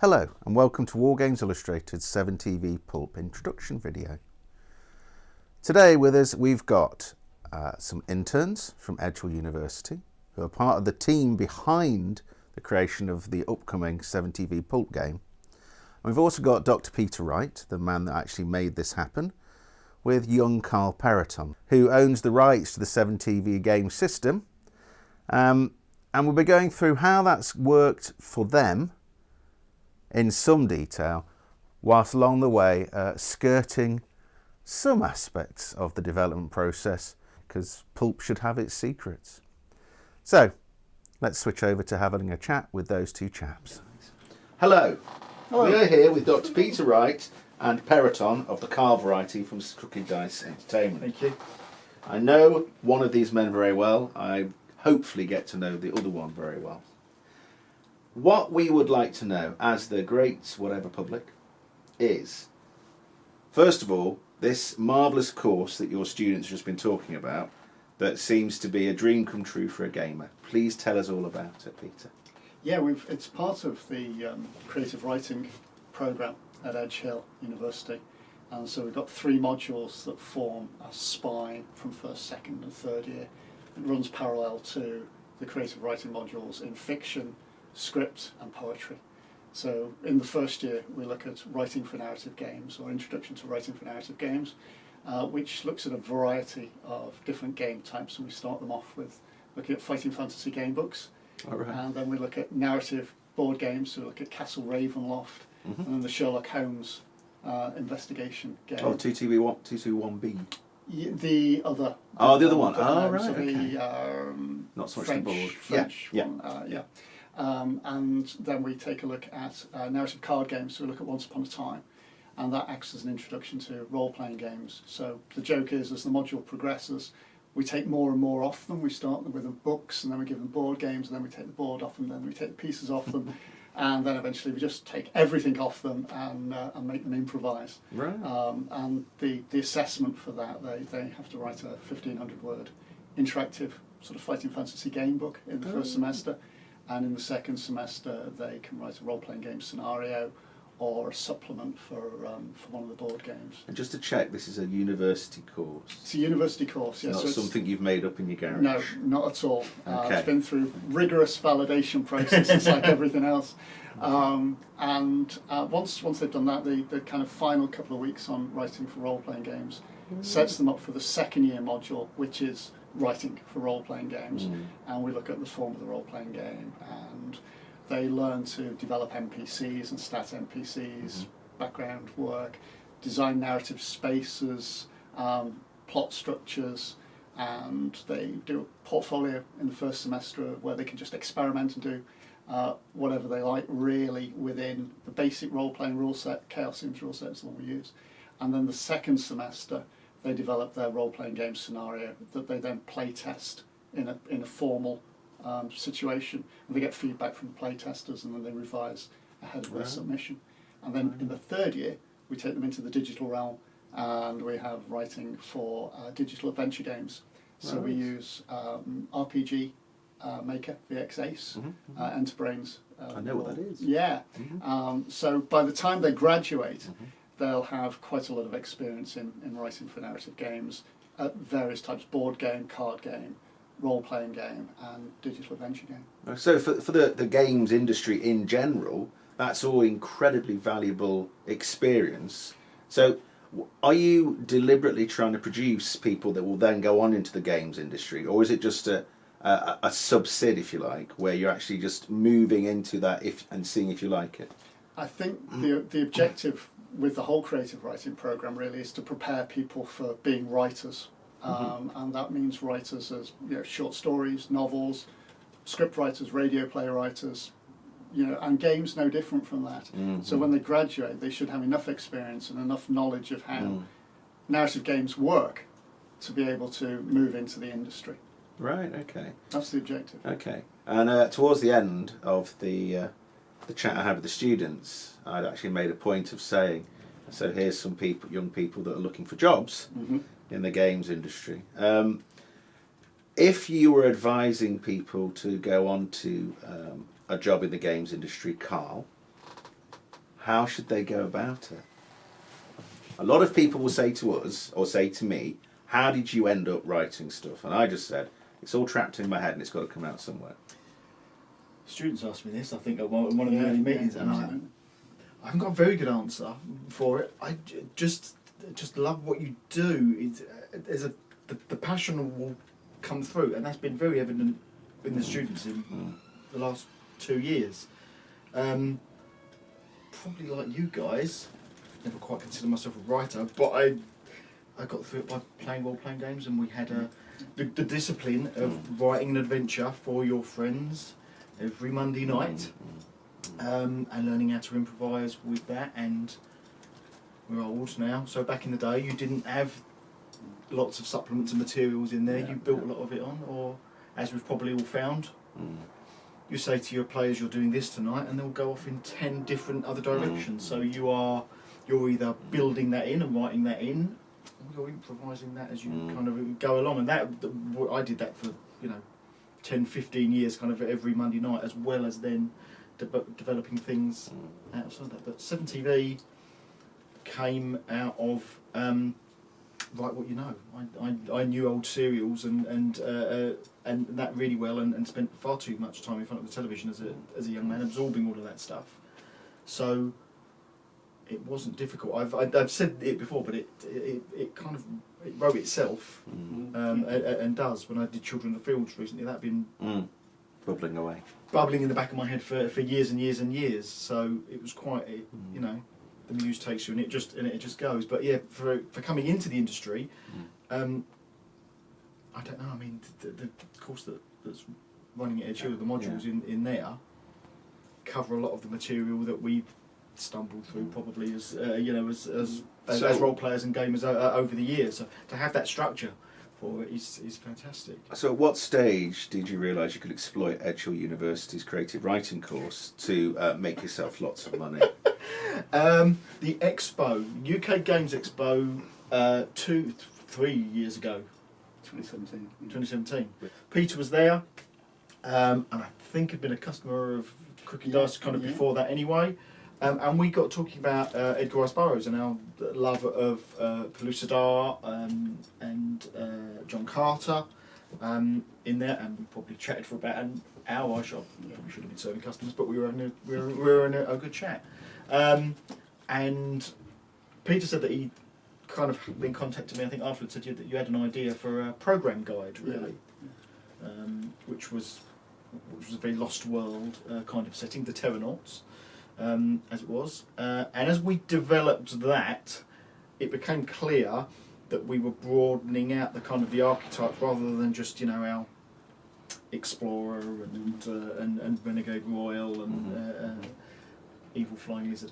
Hello and welcome to Wargames Illustrated's 7TV Pulp introduction video. Today with us we've got some interns from Edgehill University who are part of the team behind the creation of the upcoming 7TV Pulp game. And we've also got Dr. Peter Wright, the man that actually made this happen, with young Karl Perrotton, who owns the rights to the 7TV game system. And we'll be going through how that's worked for them in some detail, whilst along the way skirting some aspects of the development process, because Pulp should have its secrets. So let's switch over to having a chat with those two chaps. Hello. Hello. We are here with Dr. Peter Wright and Perrotton of the Karl variety from Crooked Dice Entertainment. Thank you. I know one of these men very well. I hopefully get to know the other one very well. What we would like to know, as the great whatever public, is, first of all, this marvellous course that your students have just been talking about, that seems to be a dream come true for a gamer. Please tell us all about it, Peter. Yeah, it's part of the creative writing programme at Edgehill University, and so we've got 3 modules that form a spine from first, second and third year. It runs parallel to the creative writing modules in fiction, script and poetry. So in the first year we look at writing for narrative games, or introduction to writing for narrative games, which looks at a variety of different game types, and we start them off with looking at fighting fantasy game books. Right. And then we look at narrative board games, so we look at Castle Ravenloft, and then the Sherlock Holmes investigation game. Oh, 221B. The other. Oh, the other one. So right, the, okay. Not so much French, the board. French Yeah, one, and then we take a look at narrative card games, so we look at Once Upon a Time, and that acts as an introduction to role-playing games. So the joke is, as the module progresses, we take more and more off them. We start them with the books, and then we give them board games, and then we take the board off them, then we take the pieces off them, and then eventually we just take everything off them and make them improvise. Right. And the assessment for that, they have to write a 1,500-word interactive sort of fighting fantasy game book in the first semester, and in the second semester they can write a role-playing game scenario or a supplement for one of the board games. And just to check, this is a university course. It's a university course, yes. Not So something you've made up in your garage. No, not at all. Okay. It's been through rigorous validation processes like everything else. Once they've done that, the kind of final couple of weeks on writing for role-playing games sets them up for the second year module, which is writing for role-playing games. And we look at the form of the role-playing game, and they learn to develop NPCs and stat NPCs, background work, design narrative spaces, plot structures, and they do a portfolio in the first semester where they can just experiment and do whatever they like, really, within the basic role-playing rule set. Chaos Sims rule set is the one we use. And then the second semester they develop their role-playing game scenario that they then play test in a formal situation, and they get feedback from the play testers, and then they revise ahead of their submission. And then in the third year we take them into the digital realm, and we have writing for digital adventure games. So we use RPG Maker, VX Ace, Enterbrains. I know what that is. Yeah. So by the time they graduate, they'll have quite a lot of experience in writing for narrative games at various types: board game, card game, role-playing game and digital adventure game. So for the games industry in general, that's all incredibly valuable experience. So are you deliberately trying to produce people that will then go on into the games industry, or is it just a subsid, if you like, where you're actually just moving into that and seeing if you like it? I think the objective with the whole creative writing programme really is to prepare people for being writers. And that means writers as short stories, novels, script writers, radio play writers, and games no different from that. So when they graduate, they should have enough experience and enough knowledge of how narrative games work to be able to move into the industry. Right. Okay. That's the objective. Okay. And towards the end of the chat I had with the students, I'd actually made a point of saying, so here's some young people that are looking for jobs in the games industry. If you were advising people to go on to a job in the games industry, Karl, how should they go about it? A lot of people will say to us, or say to me, how did you end up writing stuff? And I just said, it's all trapped in my head and it's got to come out somewhere. Students asked me this, I think, at one of the early meetings, and I haven't got a very good answer for it. I just love what you do. The passion will come through, and that's been very evident in the students in the last 2 years. Probably like you guys, never quite consider myself a writer, but I got through it by playing role-playing games, and we had the discipline of writing an adventure for your friends every Monday night, and learning how to improvise with that. And we're old now, so back in the day you didn't have lots of supplements and materials in there. You built a lot of it on, or as we've probably all found, you say to your players, you're doing this tonight, and they'll go off in 10 different other directions. So you're either building that in and writing that in, or you're improvising that as you kind of go along. And I did that for 10, 15 years, kind of every Monday night, as well as then developing things outside that. But 7TV came out of Write What You Know. I knew old serials and that really well, and spent far too much time in front of the television as a young man, absorbing all of that stuff. So it wasn't difficult. I've said it before, but it kind of wrote itself, and does. When I did Children of the Fields recently, that'd been bubbling away, bubbling in the back of my head for years and years and years. So it was quite, the muse takes you and it just goes. But yeah, for coming into the industry, I don't know. I mean, the course that's running at Edgehill, the modules in there cover a lot of the material that we stumbled through, probably as role players and gamers over the years. So to have that structure for it is fantastic. So at what stage did you realise you could exploit Edgehill University's creative writing course to make yourself lots of money? The Expo, UK Games Expo, 2-3 years ago. 2017. Peter was there, and I think had been a customer of Crooked Dice kind of before that anyway. And we got talking about Edgar Rice Burroughs and our love of Pellucidar and John Carter in there, and we probably chatted for about an hour. We should have been serving customers, but we were in a good chat. And Peter said that he kind of been contacted me, I think afterwards, said that you had an idea for a program guide, really, which was a very Lost World kind of setting, the Terranauts. As it was, and as we developed that, it became clear that we were broadening out the kind of the archetypes rather than just our explorer and renegade royal and evil flying lizard.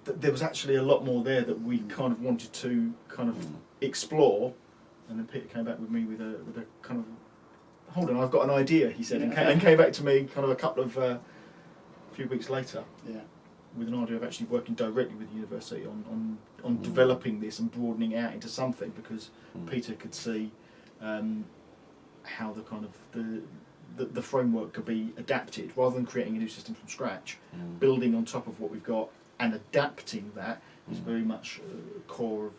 There was actually a lot more there that we kind of wanted to kind of explore, and then Peter came back with me with a kind of, hold on, I've got an idea, he said, and came back to me kind of a couple of few weeks later with an idea of actually working directly with the university on developing this and broadening out into something, because Peter could see how the kind of the framework could be adapted rather than creating a new system from scratch. Building on top of what we've got and adapting that is very much core of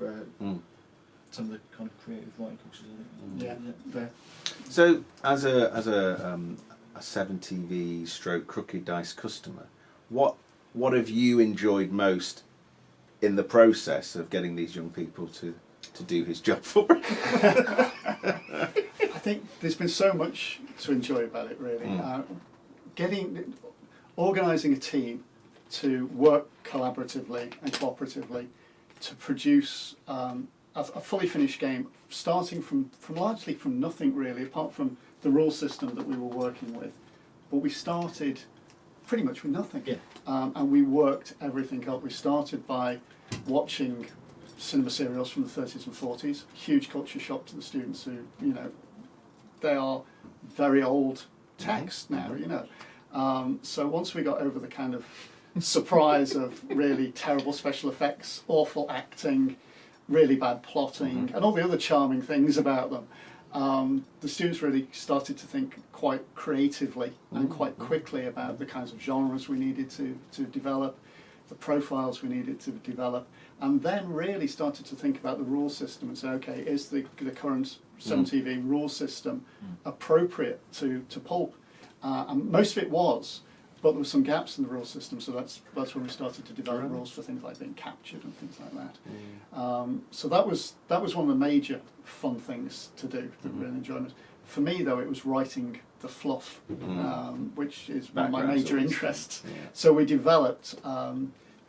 some of the kind of creative writing courses, I think. Fair. So, as a 7TV / Crooked Dice customer, what have you enjoyed most in the process of getting these young people to do his job for him? I think there's been so much to enjoy about it, really. Organising a team to work collaboratively and cooperatively to produce a fully finished game, starting from largely from nothing, really, apart from the rule system that we were working with. But we started pretty much with nothing, and we worked everything up. We started by watching cinema serials from the 30s and 40s, huge culture shock to the students who, they are very old text now, So once we got over the kind of surprise of really terrible special effects, awful acting, really bad plotting, and all the other charming things about them, the students really started to think quite creatively and quite quickly about the kinds of genres we needed to develop, the profiles we needed to develop, and then really started to think about the rule system and say, okay, is the current 7TV rule system appropriate to pulp? And most of it was, but there were some gaps in the rule system, so that's when we started to develop rules for things like being captured and things like that. So that was one of the major fun things to do that we really enjoyed. For me, though, it was writing the fluff, which is one of my major interests. Yeah. So we developed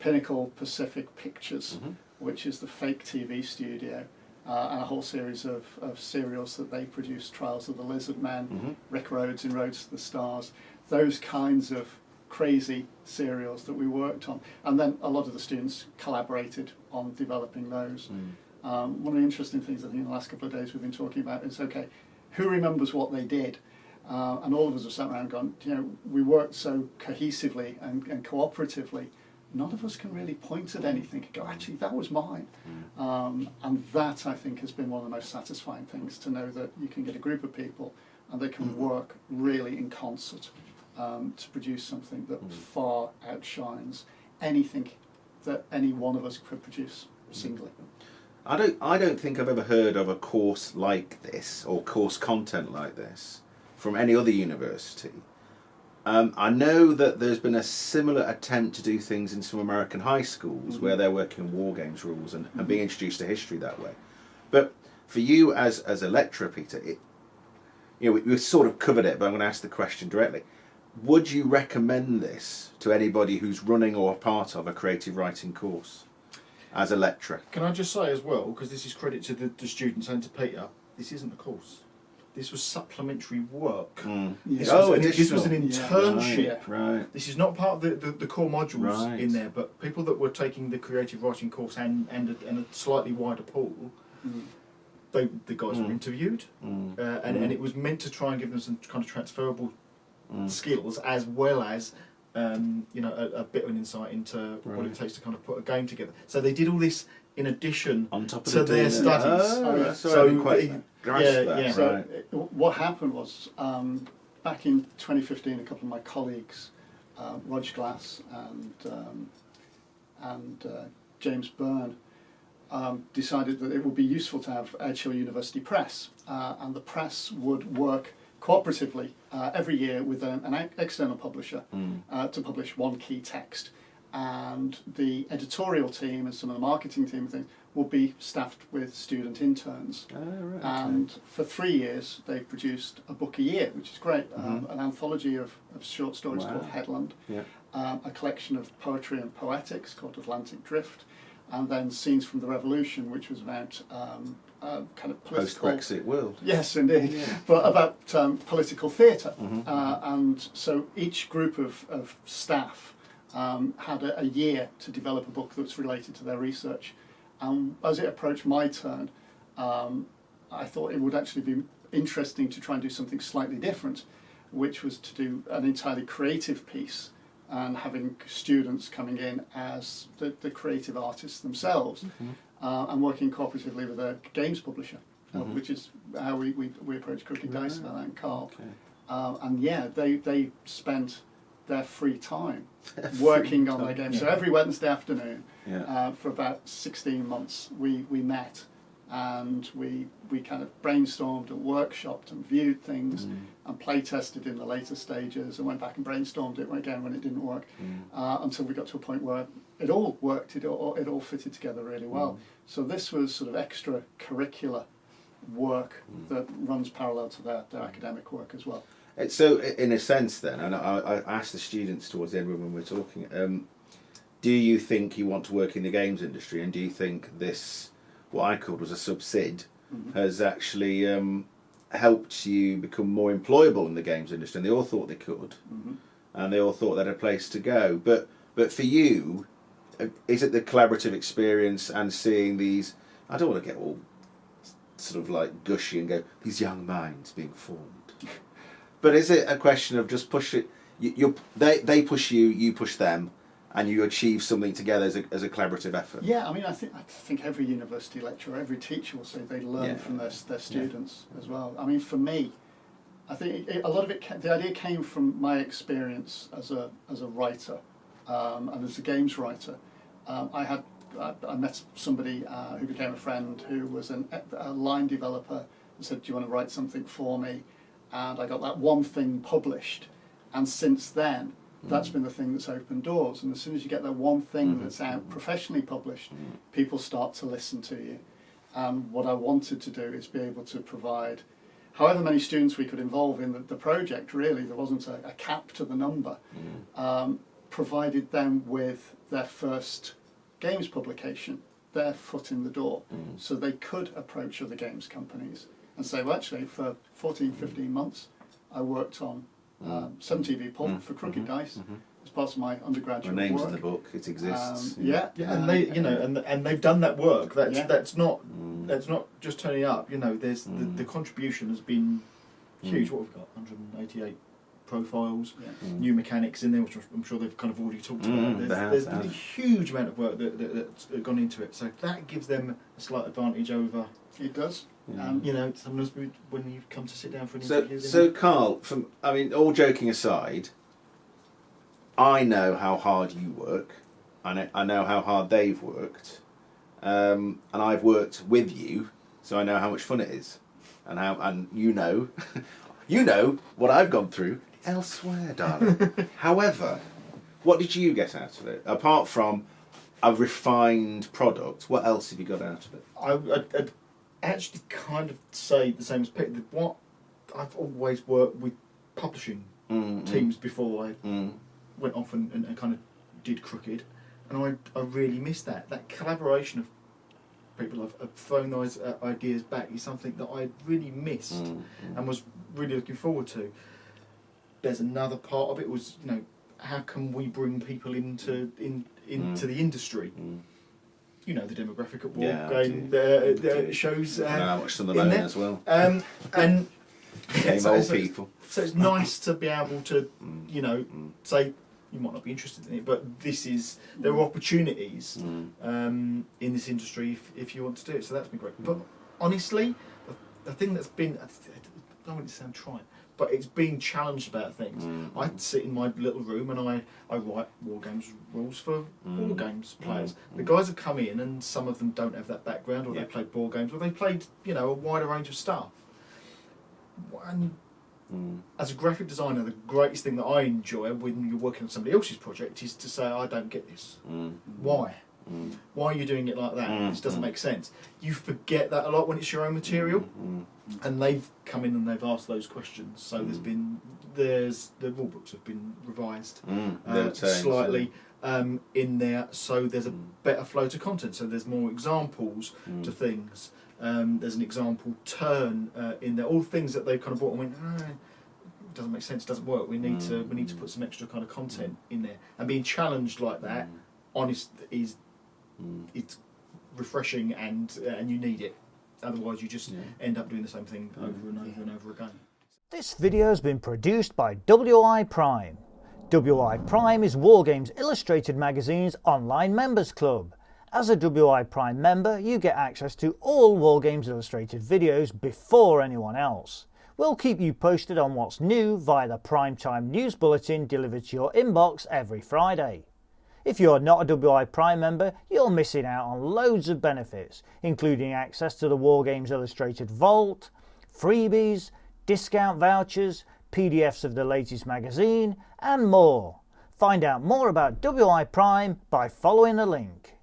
Pinnacle Pacific Pictures, which is the fake TV studio, and a whole series of serials that they produced, Trials of the Lizard Men, Rick Rhodes in Roads to the Stars, those kinds of crazy serials that we worked on. And then a lot of the students collaborated on developing those. One of the interesting things I think in the last couple of days we've been talking about is, okay, who remembers what they did? And all of us have sat around gone, you know, we worked so cohesively and cooperatively, none of us can really point at anything and go, actually, that was mine. And that, I think, has been one of the most satisfying things, to know that you can get a group of people and they can work really in concert to produce something that far outshines anything that any one of us could produce singly. I don't think I've ever heard of a course like this, or course content like this, from any other university. I know that there's been a similar attempt to do things in some American high schools where they're working on war games rules and being introduced to history that way. But for you as a lecturer, Peter, we've sort of covered it, but I'm going to ask the question directly. Would you recommend this to anybody who's running or part of a creative writing course as a lecturer? Can I just say as well, because this is credit to the students and to Peter, this isn't a course. This was supplementary work. This was an internship. Right. This is not part of the core modules in there, but people that were taking the creative writing course and a slightly wider pool, the guys were interviewed, and it was meant to try and give them some kind of transferable skills, as well as a bit of an insight into what it takes to kind of put a game together. So they did all this in addition on top of to their studies. So what happened was, back in 2015, a couple of my colleagues, Roger Glass and James Byrne, decided that it would be useful to have Edge Hill University Press, and the press would work cooperatively every year with an external publisher to publish one key text. And the editorial team and some of the marketing team and things will be staffed with student interns. And for 3 years they produced a book a year, which is great. An anthology of short stories called Headland, a collection of poetry and poetics called Atlantic Drift, and then Scenes from the Revolution, which was about kind of political... Post-Brexit world. Yes, indeed. But about political theatre. And so each group of staff had a year to develop a book that's related to their research. And as it approached my turn, I thought it would actually be interesting to try and do something slightly different, which was to do an entirely creative piece and having students coming in as the creative artists themselves, and working cooperatively with a games publisher, which is how we approach Cooking Dice and Karl. And yeah, they spent their free time working on their games. So every Wednesday afternoon, for about 16 months, we met and we kind of brainstormed and workshopped and viewed things and play tested in the later stages and went back and brainstormed it again when it didn't work, until we got to a point where it all worked, it all fitted together really well. So this was sort of extracurricular work that runs parallel to their academic work as well. So in a sense then, and I asked the students towards the end when we were talking, do you think you want to work in the games industry, and do you think this, what I called was a subsid, has actually helped you become more employable in the games industry? And they all thought they could, and they all thought they had a place to go. But for you, is it the collaborative experience and seeing these, I don't want to get all sort of like gushy and go, these young minds being formed. But is it a question of just push it? They push you, you push them, and you achieve something together as a collaborative effort. Yeah, I mean, I think every university lecturer, every teacher will say they learn from their students as well. I mean, for me, I think a lot of it, the idea came from my experience as a writer and as a games writer. I met somebody who became a friend who was a line developer and said, "Do you want to write something for me?" And I got that one thing published, and since then, that's been the thing that's opened doors. And as soon as you get that one thing that's out professionally published, people start to listen to you. And what I wanted to do is be able to provide however many students we could involve in the project. Really, there wasn't a cap to the number. Provided them with their first games publication, their foot in the door, so they could approach other games companies and say, well, actually, for 14, 15 months, I worked on 7TV Pulp for Crooked Dice as part of my undergraduate My name's work. in the book. It exists. And they, and they've done that work. That's not just turning up. There's the contribution has been huge. What we've got, 188 profiles, new mechanics in there, which I'm sure they've kind of already talked about. There's been a huge amount of work that's gone into it. So that gives them a slight advantage over. It does. Sometimes when you come to sit down for an interview. So Karl, all joking aside, I know how hard you work. I know how hard they've worked, and I've worked with you, so I know how much fun it is, and you know what I've gone through elsewhere, darling. However, what did you get out of it apart from a refined product? What else have you got out of it? I'd actually kind of say the same as Pete. What I've always worked with publishing teams before I went off and kind of did Crooked, and I really missed that collaboration of people have thrown those ideas back is something that I really missed and was really looking forward to. There's another part of it was how can we bring people into the industry. The demographic at Wargames shows. I watched some of those as well. And Old people. So it's nice to be able to, say you might not be interested in it, but there are opportunities in this industry if you want to do it. So that's been great. But honestly, the thing that's been, I don't want it to sound trite, but it's been challenged about things. I sit in my little room and I write Wargames rules for Wargames players. The guys have come in and some of them don't have that background, or they played board games, or they played a wider range of stuff. And as a graphic designer, the greatest thing that I enjoy when you're working on somebody else's project is to say, I don't get this. Why? Why are you doing it like that? This doesn't make sense. You forget that a lot when it's your own material. And they've come in and they've asked those questions. So the rule books have been revised slightly in there, so there's a better flow to content. So there's more examples to things. There's an example turn in there. All things that they've kind of brought and went, it doesn't make sense, doesn't work. We need to put some extra kind of content in there. And being challenged like that, honest is it's refreshing and you need it. Otherwise, you just end up doing the same thing over and over and over again. This video has been produced by WI Prime. WI Prime is Wargames Illustrated magazine's online members club. As a WI Prime member, you get access to all Wargames Illustrated videos before anyone else. We'll keep you posted on what's new via the Primetime News Bulletin delivered to your inbox every Friday. If you're not a WI Prime member, you're missing out on loads of benefits, including access to the Wargames Illustrated Vault, freebies, discount vouchers, PDFs of the latest magazine, and more. Find out more about WI Prime by following the link.